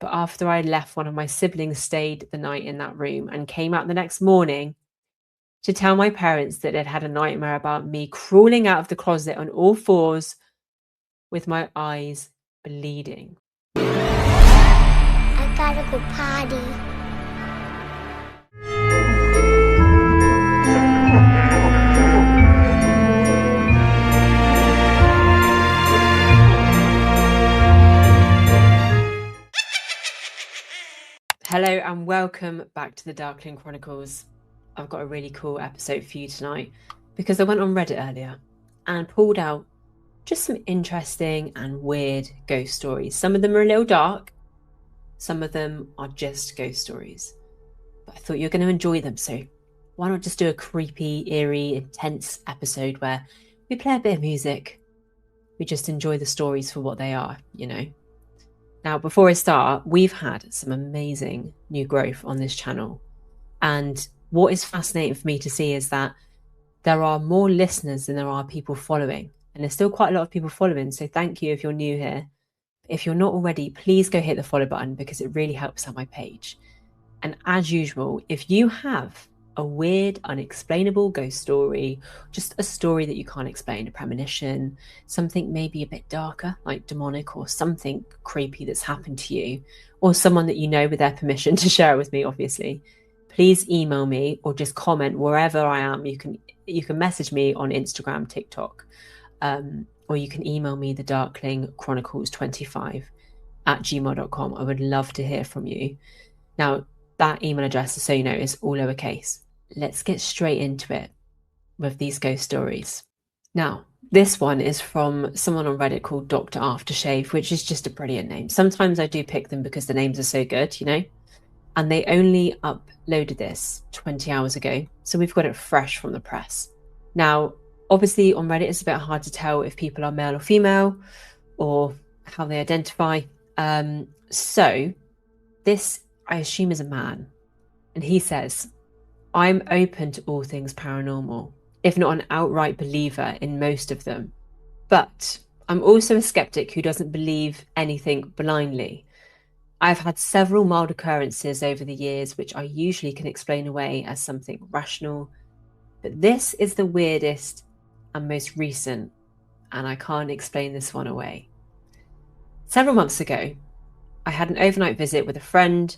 but after I left, one of my siblings stayed the night in that room and came out the next morning to tell my parents that they'd had a nightmare about me crawling out of the closet on all fours with my eyes bleeding. I gotta go potty. Hello and welcome back to the Darkling Chronicles. I've got a really cool episode for you tonight because I went on Reddit earlier and pulled out just some interesting and weird ghost stories. Some of them are a little dark, some of them are just ghost stories. But I thought you were going to enjoy them, so why not just do a creepy, eerie, intense episode where we play a bit of music, we just enjoy the stories for what they are, you know? Now, before I start, we've had some amazing new growth on this channel. And what is fascinating for me to see is that there are more listeners than there are people following. And there's still quite a lot of people following. So thank you if you're new here. If you're not already, please go hit the follow button because it really helps out my page. And as usual, if you have a weird, unexplainable ghost story, just a story that you can't explain, a premonition, something maybe a bit darker, like demonic, or something creepy that's happened to you, or someone that you know with their permission to share it with me, obviously, please email me or just comment wherever I am. You can message me on Instagram, TikTok, or you can email me the darklingchronicles25@gmail.com. I would love to hear from you. Now, that email address, so you know, is all lowercase. Let's get straight into it with these ghost stories. Now, this one is from someone on Reddit called Dr. Aftershave, which is just a brilliant name. Sometimes I do pick them because the names are so good, you know? And they only uploaded this 20 hours ago, so we've got it fresh from the press. Now, obviously on Reddit, it's a bit hard to tell if people are male or female or how they identify. So this, I assume, is a man. And he says, I'm open to all things paranormal, if not an outright believer in most of them. But I'm also a skeptic who doesn't believe anything blindly. I've had several mild occurrences over the years, which I usually can explain away as something rational. But this is the weirdest and most recent, and I can't explain this one away. Several months ago, I had an overnight visit with a friend,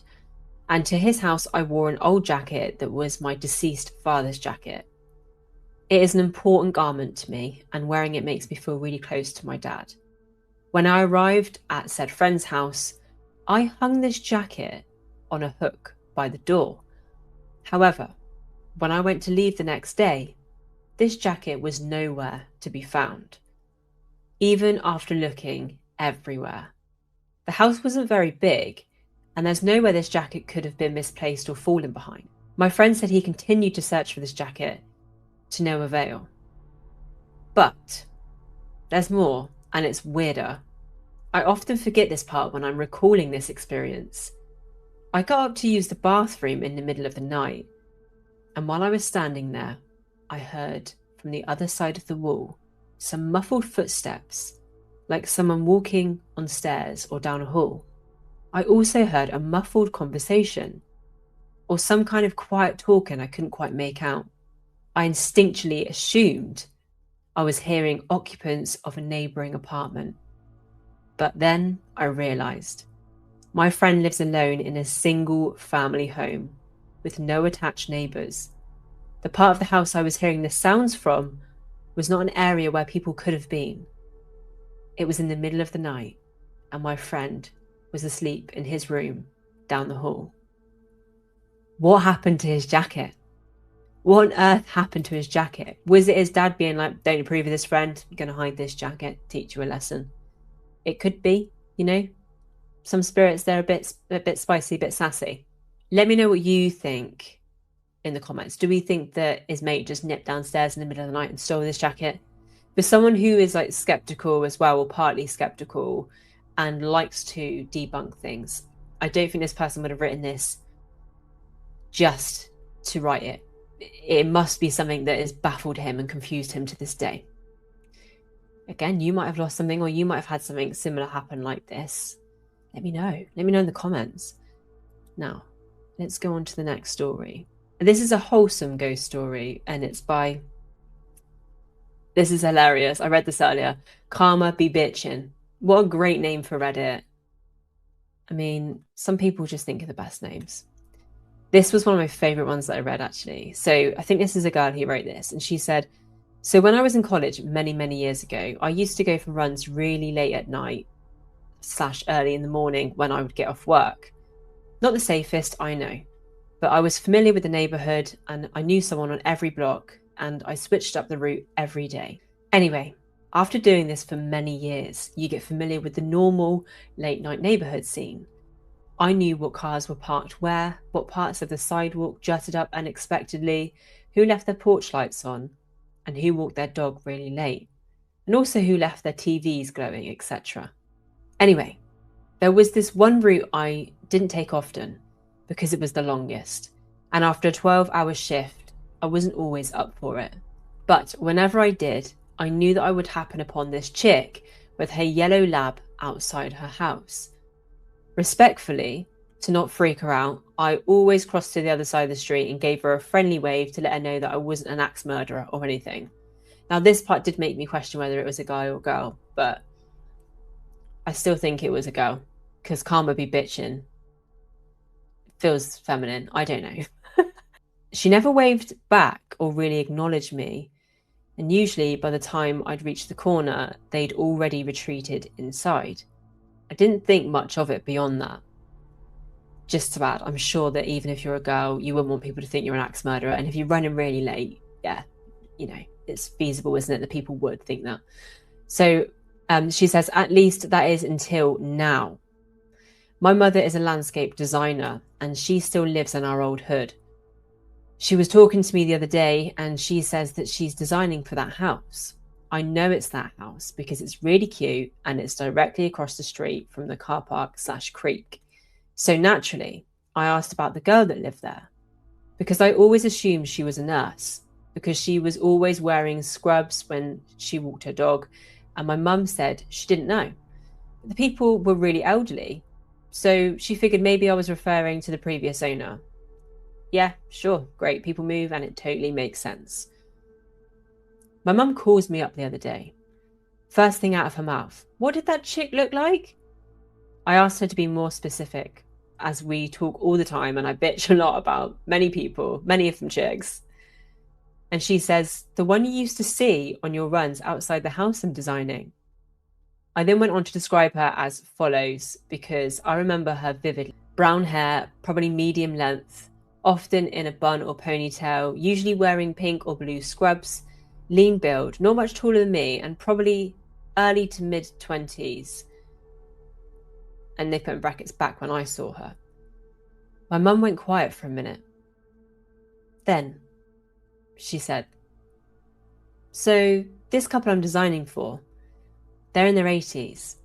and to his house I wore an old jacket that was my deceased father's jacket. It is an important garment to me, and wearing it makes me feel really close to my dad. When I arrived at said friend's house, I hung this jacket on a hook by the door. However, when I went to leave the next day, this jacket was nowhere to be found, even after looking everywhere. The house wasn't very big, and there's nowhere this jacket could have been misplaced or fallen behind. My friend said he continued to search for this jacket to no avail. But there's more, and it's weirder. I often forget this part when I'm recalling this experience. I got up to use the bathroom in the middle of the night, and while I was standing there, I heard from the other side of the wall some muffled footsteps, like someone walking on stairs or down a hall. I also heard a muffled conversation, or some kind of quiet talking I couldn't quite make out. I instinctually assumed I was hearing occupants of a neighbouring apartment. But then I realised my friend lives alone in a single family home with no attached neighbours. The part of the house I was hearing the sounds from was not an area where people could have been. It was in the middle of the night, and my friend was asleep in his room down the hall. What happened to his jacket? What on earth happened to his jacket? Was it his dad being like, don't approve of this, friend, I'm going to hide this jacket, teach you a lesson? It could be, you know. Some spirits, they're a bit spicy, a bit sassy. Let me know what you think in the comments. Do we think that his mate just nipped downstairs in the middle of the night and stole this jacket? For someone who is like skeptical as well, or partly skeptical, and likes to debunk things, I don't think this person would have written this just to write it. It must be something that has baffled him and confused him to this day. Again, you might have lost something, or you might have had something similar happen like this. let me know. Let me know in the comments. Now, let's go on to the next story. This is a wholesome ghost story, and it's by, this is hilarious. I read this earlier. Karma Be Bitchin'. What a great name for Reddit. I mean, some people just think of the best names. This was one of my favorite ones that I read, actually. So I think this is a girl who wrote this, and she said, so when I was in college many, many years ago, I used to go for runs really late at night / early in the morning when I would get off work. Not the safest, I know, but I was familiar with the neighborhood and I knew someone on every block, and I switched up the route every day. Anyway, after doing this for many years, you get familiar with the normal late night neighborhood scene. I knew what cars were parked where, what parts of the sidewalk jutted up unexpectedly, who left their porch lights on, and who walked their dog really late, and also who left their TVs glowing, etc. Anyway, there was this one route I didn't take often because it was the longest, and after a 12-hour shift, I wasn't always up for it. But whenever I did, I knew that I would happen upon this chick with her yellow lab outside her house. Respectfully, to not freak her out, I always crossed to the other side of the street and gave her a friendly wave to let her know that I wasn't an axe murderer or anything. Now, this part did make me question whether it was a guy or girl, but I still think it was a girl, because Karma Be Bitchin' feels feminine. I don't know. She never waved back or really acknowledged me, and usually by the time I'd reached the corner, they'd already retreated inside. I didn't think much of it beyond that. Just to add, I'm sure that even if you're a girl, you wouldn't want people to think you're an axe murderer. And if you're running really late, yeah, you know, it's feasible, isn't it, that people would think that. So she says, at least that is until now. My mother is a landscape designer and she still lives in our old hood. She was talking to me the other day and she says that she's designing for that house. I know it's that house because it's really cute and it's directly across the street from the car park / creek. So naturally, I asked about the girl that lived there because I always assumed she was a nurse because she was always wearing scrubs when she walked her dog, and my mum said she didn't know. But the people were really elderly, so she figured maybe I was referring to the previous owner. Yeah, sure, great, people move and it totally makes sense. My mum calls me up the other day. First thing out of her mouth, what did that chick look like? I asked her to be more specific, as we talk all the time and I bitch a lot about many people, many of them chicks. And she says, the one you used to see on your runs outside the house I'm designing. I then went on to describe her as follows because I remember her vividly. Brown hair, probably medium length, often in a bun or ponytail, usually wearing pink or blue scrubs, lean build, not much taller than me, and probably early to mid 20s. And they put in brackets back when I saw her. My mum went quiet for a minute. Then she said, so this couple I'm designing for, they're in their 80s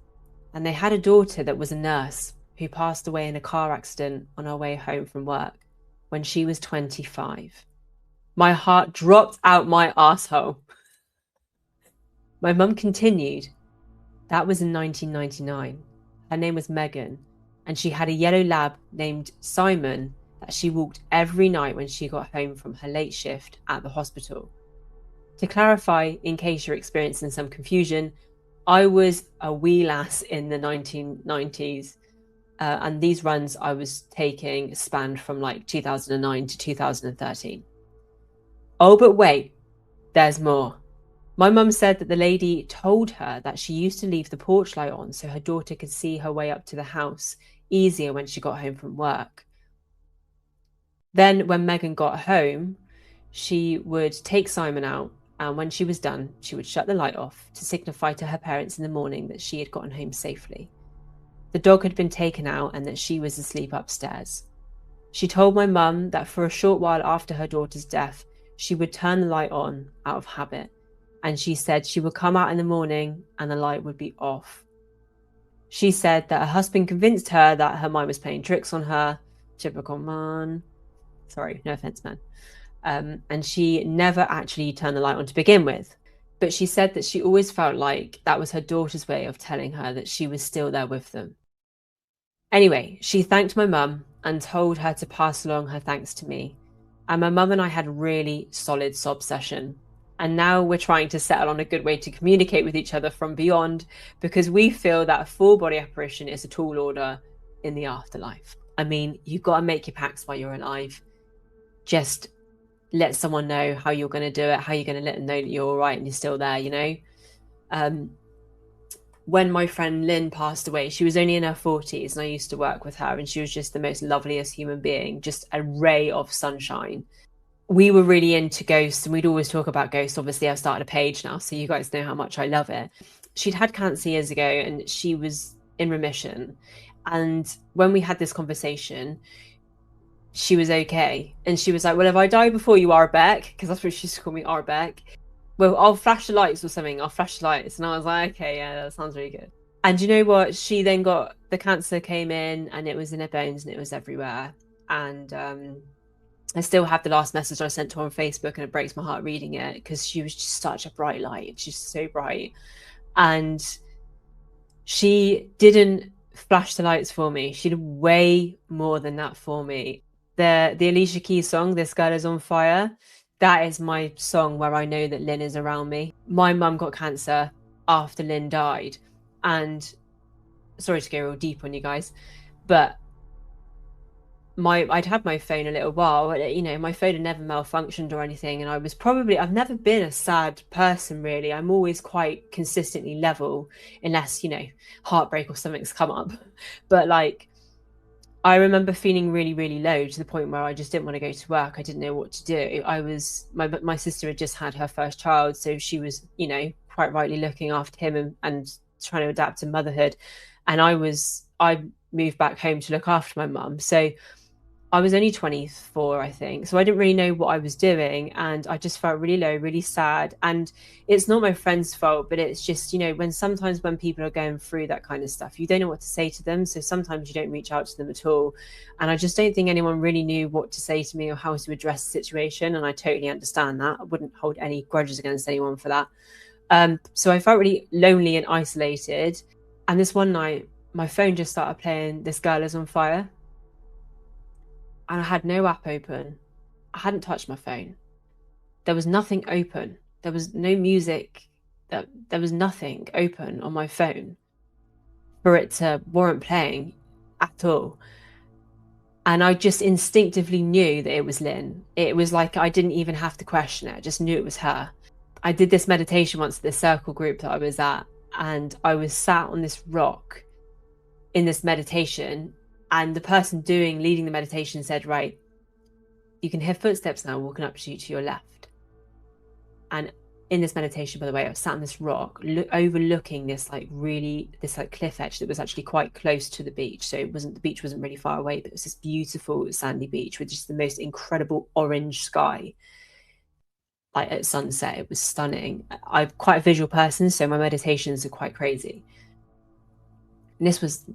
and they had a daughter that was a nurse who passed away in a car accident on her way home from work when she was 25. My heart dropped out my asshole. My mum continued, that was in 1999. Her name was Megan, and she had a yellow lab named Simon that she walked every night when she got home from her late shift at the hospital. To clarify, in case you're experiencing some confusion, I was a wee lass in the 1990s, and these runs I was taking spanned from like 2009 to 2013. Oh, but wait, there's more. My mum said that the lady told her that she used to leave the porch light on so her daughter could see her way up to the house easier when she got home from work. Then when Megan got home, she would take Simon out, and when she was done, she would shut the light off to signify to her parents in the morning that she had gotten home safely. The dog had been taken out and that she was asleep upstairs. She told my mum that for a short while after her daughter's death, she would turn the light on out of habit, and she said she would come out in the morning and the light would be off. She said that her husband convinced her that her mind was playing tricks on her. Typical man. Sorry, no offense, man. And she never actually turned the light on to begin with. But she said that she always felt like that was her daughter's way of telling her that she was still there with them. Anyway, she thanked my mum and told her to pass along her thanks to me. And my mum and I had a really solid sob session. And now we're trying to settle on a good way to communicate with each other from beyond because we feel that a full body apparition is a tall order in the afterlife. I mean, you've got to make your pacts while you're alive. Just let someone know how you're going to do it, how you're going to let them know that you're all right and you're still there, you know? Um, when my friend Lynn passed away, she was only in her 40s and I used to work with her and she was just the most loveliest human being, just a ray of sunshine. We were really into ghosts and we'd always talk about ghosts. Obviously, I've started a page now, so you guys know how much I love it. She'd had cancer years ago and she was in remission. And when we had this conversation, she was okay. And she was like, well, if I die before you, Arbeck, because that's what she used to call me, Arbeck, well, I'll flash the lights or something. I'll flash the lights. And I was like, okay, yeah, that sounds really good. And you know what? She then got the cancer came in and it was in her bones and it was everywhere. And I still have the last message I sent to her on Facebook and it breaks my heart reading it because she was just such a bright light. She's so bright. And she didn't flash the lights for me. She did way more than that for me. The Alicia Keys song, This Girl Is on Fire, that is my song where I know that Lynn is around me. My mum got cancer after Lynn died. And sorry to go real deep on you guys, but I'd had my phone a little while, you know, my phone had never malfunctioned or anything. And I've never been a sad person really. I'm always quite consistently level unless, you know, heartbreak or something's come up. But like, I remember feeling really, really low to the point where I just didn't want to go to work. I didn't know what to do. My sister had just had her first child. So she was, you know, quite rightly looking after him and trying to adapt to motherhood. And I moved back home to look after my mum. So I was only 24, I think. So I didn't really know what I was doing. And I just felt really low, really sad. And it's not my friend's fault, but it's just, you know, when people are going through that kind of stuff, you don't know what to say to them. So sometimes you don't reach out to them at all. And I just don't think anyone really knew what to say to me or how to address the situation. And I totally understand that. I wouldn't hold any grudges against anyone for that. So I felt really lonely and isolated. And this one night, my phone just started playing This Girl Is on Fire and I had no app open. I hadn't touched my phone. There was nothing open. There was no music. There was nothing open on my phone for it to warrant playing at all. And I just instinctively knew that it was Lynn. It was like I didn't even have to question it. I just knew it was her. I did this meditation once at the circle group that I was at, and I was sat on this rock in this meditation and the person leading the meditation said, right, you can hear footsteps now walking up to you to your left. And in this meditation, by the way, I was sat on this rock overlooking this cliff edge that was actually quite close to the beach. So the beach wasn't really far away, but it was this beautiful sandy beach with just the most incredible orange sky. Like at sunset, it was stunning. I'm quite a visual person, so my meditations are quite crazy. And this was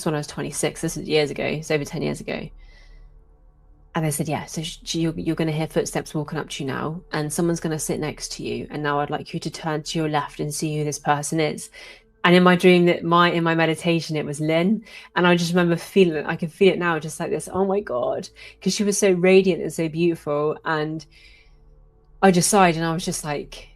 when I was 26. This is years ago. It's over 10 years ago. And they said, yeah, so you're going to hear footsteps walking up to you now, and someone's going to sit next to you. And now I'd like you to turn to your left and see who this person is. And in my dream, in my meditation, it was Lynn. And I just remember feeling it. I can feel it now, just like this. Oh my God. Because she was so radiant and so beautiful. And I just sighed and I was just like,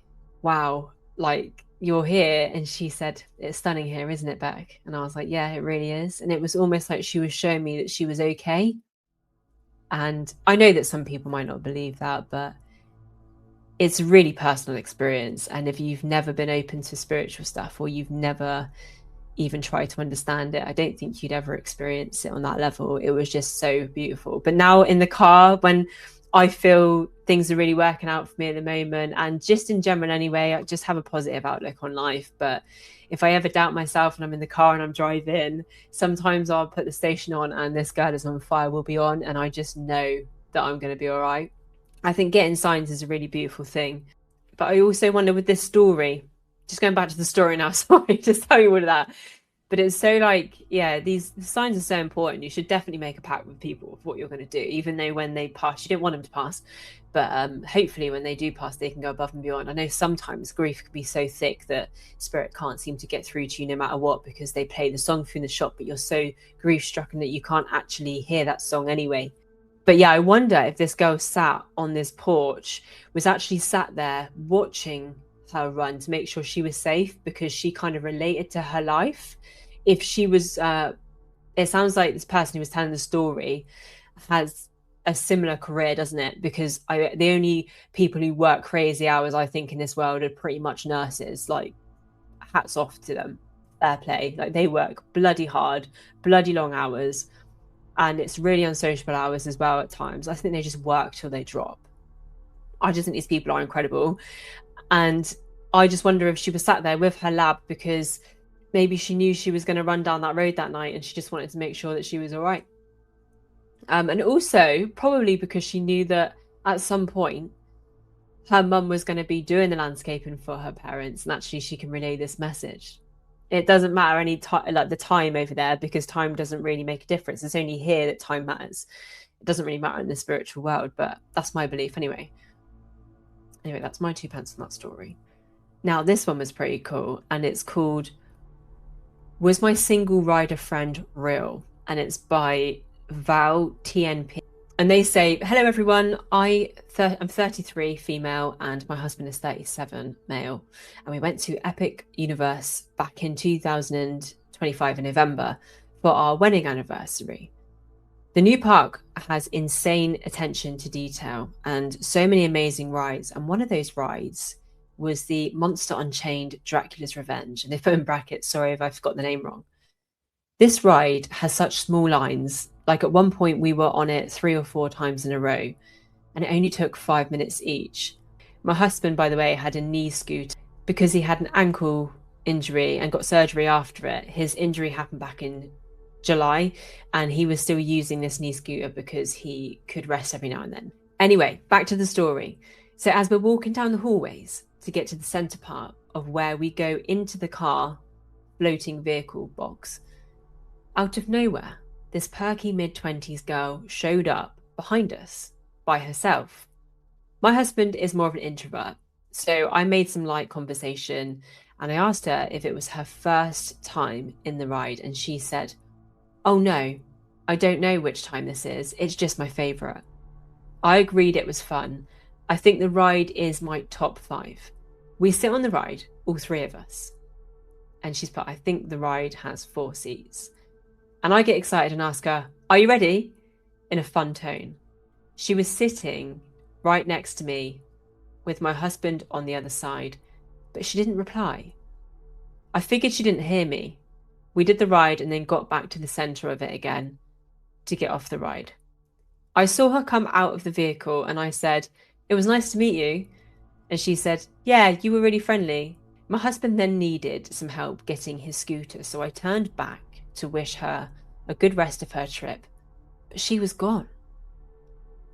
wow, like, you're here. And she said, it's stunning here, isn't it, Beck? And I was like, yeah, it really is. And it was almost like she was showing me that she was okay. And I know that some people might not believe that, but it's a really personal experience. And if you've never been open to spiritual stuff or you've never even tried to understand it, I don't think you'd ever experience it on that level. It was just so beautiful. But now in the car, when I feel things are really working out for me at the moment, and just in general anyway, I just have a positive outlook on life. But if I ever doubt myself and I'm in the car and I'm driving, sometimes I'll put the station on and This Girl Is on Fire will be on, and I just know that I'm going to be all right. I think getting signs is a really beautiful thing. But I also wonder with this story, just going back to the story now, sorry, just tell you all of that. But it's so like, yeah, these signs are so important. You should definitely make a pact with people of what you're going to do, even though when they pass, you don't want them to pass. But hopefully, when they do pass, they can go above and beyond. I know sometimes grief can be so thick that spirit can't seem to get through to you no matter what, because they play the song through the shop, but you're so grief stricken that you can't actually hear that song anyway. But yeah, I wonder if this girl sat on this porch, was actually sat there watching her run to make sure she was safe, because she kind of related to her life. If she was, it sounds like this person who was telling the story has a similar career, doesn't it? Because the only people who work crazy hours, I think, in this world are pretty much nurses. Like, hats off to them, fair play. Like, they work bloody hard, bloody long hours, and it's really unsociable hours as well at times. I think they just work till they drop. I just think these people are incredible. And I just wonder if she was sat there with her lab because maybe she knew she was going to run down that road that night and she just wanted to make sure that she was all right. And also, probably because she knew that at some point her mum was going to be doing the landscaping for her parents, and actually she can relay this message. It doesn't matter any time, like the time over there, because time doesn't really make a difference. It's only here that time matters. It doesn't really matter in the spiritual world, but that's my belief anyway. Anyway, that's my 2 pence on that story. Now, this one was pretty cool, and it's called Was My Single Rider Friend Real? And it's by Val TNP. And they say, hello, everyone. I'm 33, female, and my husband is 37, male. And we went to Epic Universe back in 2025 in November for our wedding anniversary. The new park has insane attention to detail and so many amazing rides. And one of those rides was the Monster Unchained Dracula's Revenge. And they put in brackets, sorry if I've got the name wrong. This ride has such small lines. Like, at one point we were on it 3 or 4 times in a row, and it only took 5 minutes each. My husband, by the way, had a knee scooter because he had an ankle injury and got surgery after it. His injury happened back in July, and he was still using this knee scooter because he could rest every now and then. Anyway, back to the story. So as we're walking down the hallways to get to the center part of where we go into the car floating vehicle box, out of nowhere, this perky mid-20s girl showed up behind us by herself. My husband is more of an introvert, so I made some light conversation and I asked her if it was her first time in the ride, and she said, "Oh no, I don't know which time this is. It's just my favourite." I agreed it was fun. I think the ride is my top 5. We sit on the ride, all 3 of us. And she's put, I think the ride has 4 seats. And I get excited and ask her, "Are you ready?" in a fun tone. She was sitting right next to me with my husband on the other side, but she didn't reply. I figured she didn't hear me. We did the ride and then got back to the centre of it again to get off the ride. I saw her come out of the vehicle and I said, "It was nice to meet you." And she said, "Yeah, you were really friendly." My husband then needed some help getting his scooter, so I turned back to wish her a good rest of her trip, but she was gone.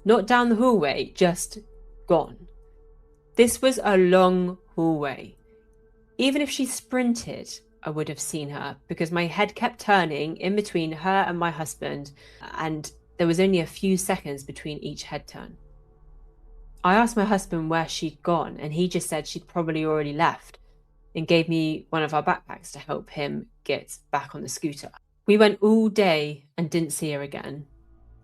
Not down the hallway, just gone. This was a long hallway. Even if she sprinted, I would have seen her because my head kept turning in between her and my husband, and there was only a few seconds between each head turn. I asked my husband where she'd gone, and he just said she'd probably already left and gave me one of our backpacks to help him get back on the scooter. We went all day and didn't see her again.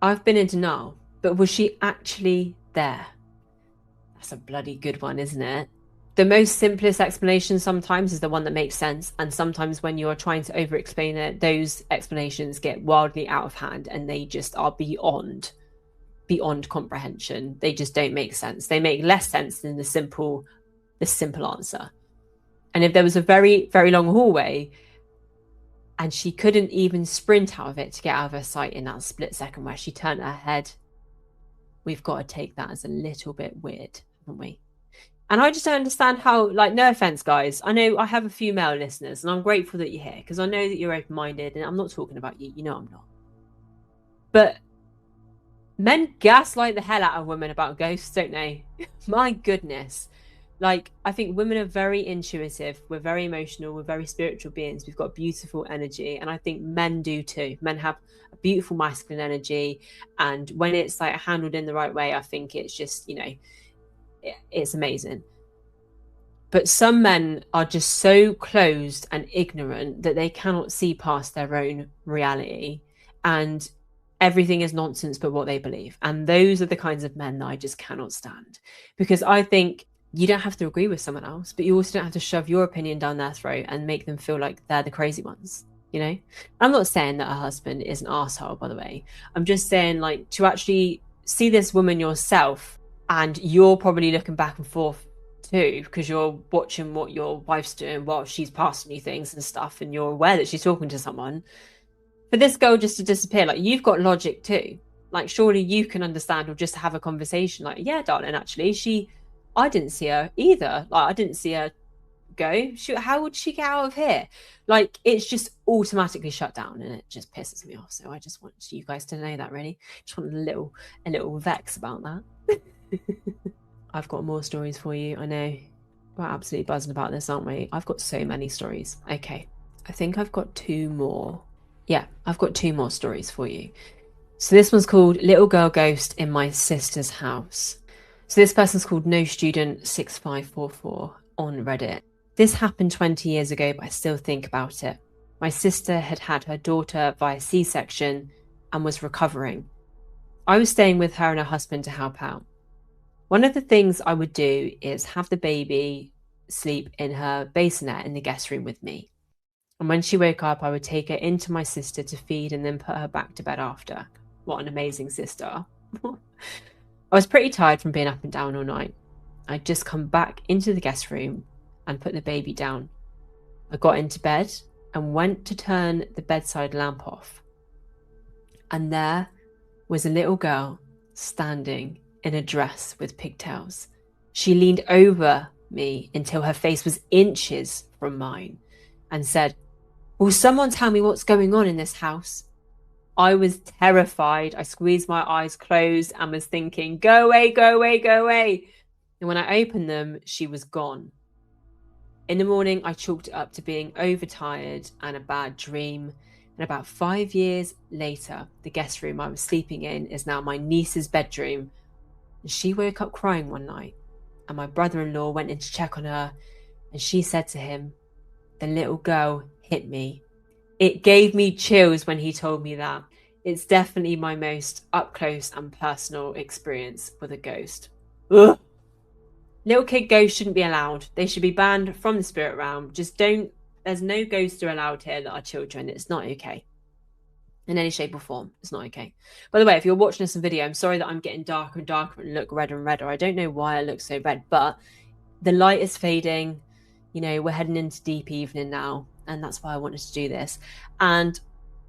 I've been in denial, but was she actually there? That's a bloody good one, isn't it? The most simplest explanation sometimes is the one that makes sense, and sometimes when you're trying to over-explain it, those explanations get wildly out of hand and they just are beyond comprehension. They just don't make sense. They make less sense than the simple answer. And if there was a very, very long hallway and she couldn't even sprint out of it to get out of her sight in that split second where she turned her head, we've got to take that as a little bit weird, haven't we? And I just don't understand how, like, no offense, guys. I know I have a few male listeners and I'm grateful that you're here because I know that you're open-minded, and I'm not talking about you. You know I'm not. But men gaslight the hell out of women about ghosts, don't they? My goodness. Like, I think women are very intuitive. We're very emotional. We're very spiritual beings. We've got beautiful energy. And I think men do too. Men have a beautiful masculine energy. And when it's like handled in the right way, I think it's just, it's amazing. But some men are just so closed and ignorant that they cannot see past their own reality. And everything is nonsense but what they believe. And those are the kinds of men that I just cannot stand. Because I think you don't have to agree with someone else, but you also don't have to shove your opinion down their throat and make them feel like they're the crazy ones. I'm not saying that a husband is an asshole, by the way. I'm just saying, like, to actually see this woman yourself, and you're probably looking back and forth too, because you're watching what your wife's doing while she's passing you things and stuff, and you're aware that she's talking to someone. For this girl just to disappear, like, you've got logic too. Like, surely you can understand or just have a conversation. Like, yeah, darling, actually, I didn't see her either. Like, I didn't see her go. How would she get out of here? Like, it's just automatically shut down, and it just pisses me off. So I just want you guys to know that, really. Just want a little vex about that. I've got more stories for you. I know we're absolutely buzzing about this, aren't we? I've got so many stories. Okay, I think I've got two more. Yeah, I've got two more stories for you. So this one's called Little Girl Ghost in My Sister's House. So this person's called No Student 6544 on Reddit. This happened 20 years ago, but I still think about it. My sister had had her daughter via C-section and was recovering. I was staying with her and her husband to help out. One of the things I would do is have the baby sleep in her bassinet in the guest room with me. And when she woke up, I would take her into my sister to feed and then put her back to bed after. What an amazing sister. I was pretty tired from being up and down all night. I'd just come back into the guest room and put the baby down. I got into bed and went to turn the bedside lamp off. And there was a little girl standing in a dress with pigtails. She leaned over me until her face was inches from mine and said, "Will someone tell me what's going on in this house?" I was terrified. I squeezed my eyes closed and was thinking, "Go away, go away, go away." And when I opened them, she was gone. In the morning, I chalked it up to being overtired and a bad dream. And about 5 years later, the guest room I was sleeping in is now my niece's bedroom. And she woke up crying one night, and my brother-in-law went in to check on her, and she said to him, "The little girl hit me." It gave me chills when he told me that. It's definitely my most up close and personal experience with a ghost. Ugh. Little kid ghosts shouldn't be allowed. They should be banned from the spirit realm. Just don't, there's no ghosts are allowed here that are children. It's not okay. In any shape or form. It's not okay. By the way, if you're watching this video, I'm sorry that I'm getting darker and darker and look redder and redder. I don't know why I look so red, but the light is fading. We're heading into deep evening now, and that's why I wanted to do this. And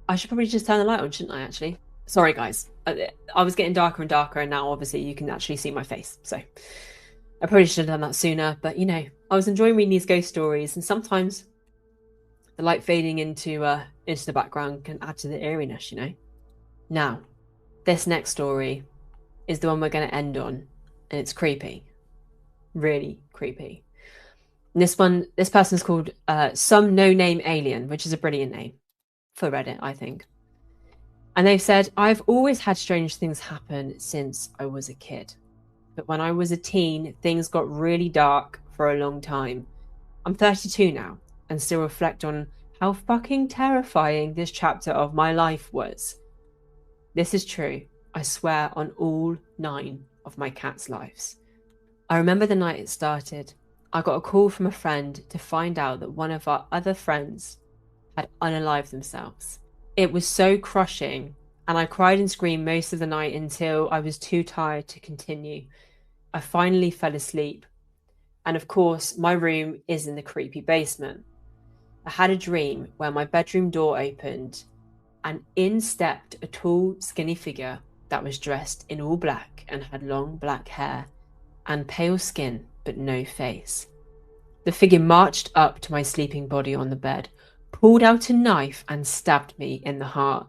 I should probably just turn the light on, shouldn't I, actually? Sorry, guys. I was getting darker and darker, and now obviously you can actually see my face. So I probably should have done that sooner, but I was enjoying reading these ghost stories, and sometimes the light fading into the background can add to the eeriness, Now, this next story is the one we're going to end on, and it's creepy. Really creepy. And this person's called Some No-Name Alien, which is a brilliant name for Reddit, I think. And they've said, "I've always had strange things happen since I was a kid. But when I was a teen, things got really dark for a long time. I'm 32 now and still reflect on how fucking terrifying this chapter of my life was. This is true. I swear on all 9 of my cat's lives. I remember the night it started. I got a call from a friend to find out that one of our other friends had unalived themselves. It was so crushing, and I cried and screamed most of the night until I was too tired to continue. I finally fell asleep. And of course, my room is in the creepy basement. I had a dream where my bedroom door opened and in stepped a tall, skinny figure that was dressed in all black and had long black hair and pale skin but no face. The figure marched up to my sleeping body on the bed, pulled out a knife and stabbed me in the heart.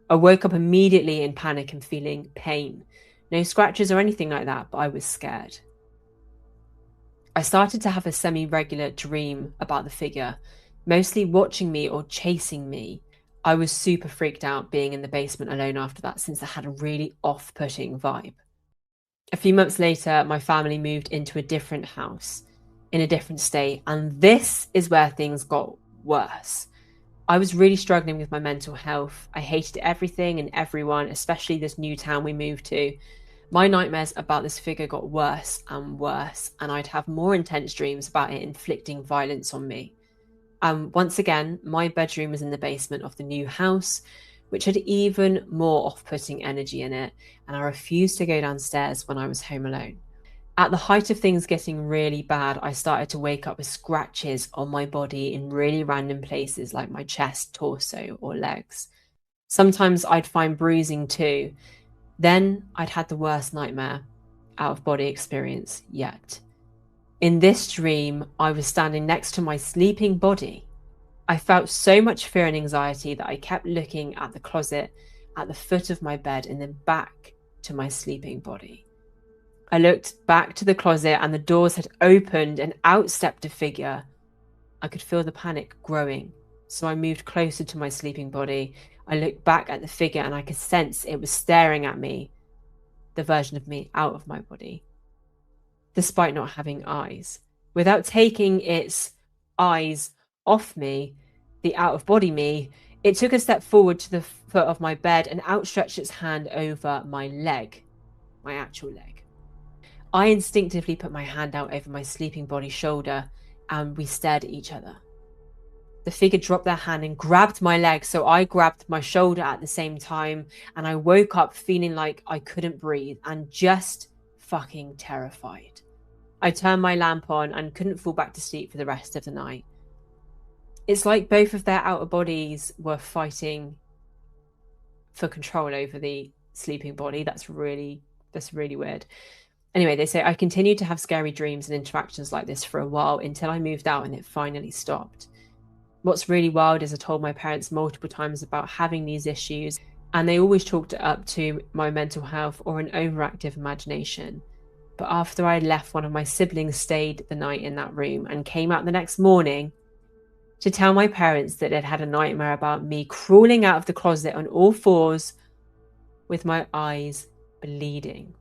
I woke up immediately in panic and feeling pain. No scratches or anything like that, but I was scared. I started to have a semi-regular dream about the figure, mostly watching me or chasing me. I was super freaked out being in the basement alone after that, since it had a really off-putting vibe. A few months later, my family moved into a different house in a different state, and this is where things got worse. I was really struggling with my mental health. I hated everything and everyone, especially this new town we moved to. My nightmares about this figure got worse and worse, and I'd have more intense dreams about it inflicting violence on me. Once again, my bedroom was in the basement of the new house, which had even more off putting energy in it, and I refused to go downstairs when I was home alone. At the height of things getting really bad, I started to wake up with scratches on my body in really random places like my chest, torso, or legs. Sometimes I'd find bruising too. Then I'd had the worst nightmare out of body experience yet. In this dream, I was standing next to my sleeping body. I felt so much fear and anxiety that I kept looking at the closet at the foot of my bed and then back to my sleeping body. I looked back to the closet and the doors had opened and out stepped a figure. I could feel the panic growing, so I moved closer to my sleeping body. I looked back at the figure and I could sense it was staring at me, the version of me out of my body, despite not having eyes. Without taking its eyes off me, the out of body me, it took a step forward to the foot of my bed and outstretched its hand over my leg, my actual leg. I instinctively put my hand out over my sleeping body's shoulder and we stared at each other. The figure dropped their hand and grabbed my leg, so I grabbed my shoulder at the same time, and I woke up feeling like I couldn't breathe and just fucking terrified. I turned my lamp on and couldn't fall back to sleep for the rest of the night. It's like both of their outer bodies were fighting for control over the sleeping body. That's really weird. Anyway, they say I continued to have scary dreams and interactions like this for a while until I moved out and it finally stopped. What's really wild is I told my parents multiple times about having these issues, and they always chalked it up to my mental health or an overactive imagination. But after I left, one of my siblings stayed the night in that room and came out the next morning to tell my parents that they'd had a nightmare about me crawling out of the closet on all fours with my eyes bleeding.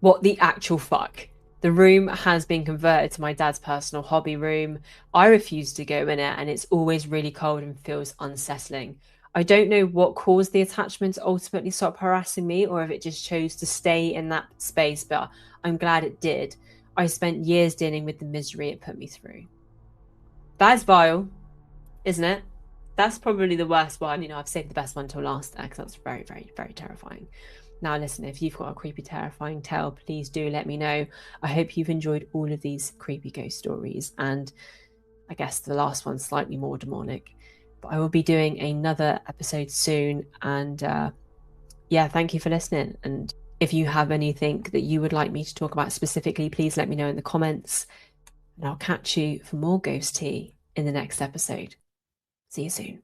What the actual fuck? The room has been converted to my dad's personal hobby room. I refuse to go in it and it's always really cold and feels unsettling. I don't know what caused the attachment to ultimately stop harassing me or if it just chose to stay in that space, but I'm glad it did. I spent years dealing with the misery it put me through. That is vile, isn't it? That's probably the worst one. You know, I've saved the best one till last there because that's very, very, very terrifying. Now, listen, if you've got a creepy, terrifying tale, please do let me know. I hope you've enjoyed all of these creepy ghost stories. And I guess the last one's slightly more demonic. But I will be doing another episode soon. And yeah, thank you for listening. And if you have anything that you would like me to talk about specifically, please let me know in the comments. And I'll catch you for more ghost tea in the next episode. See you soon.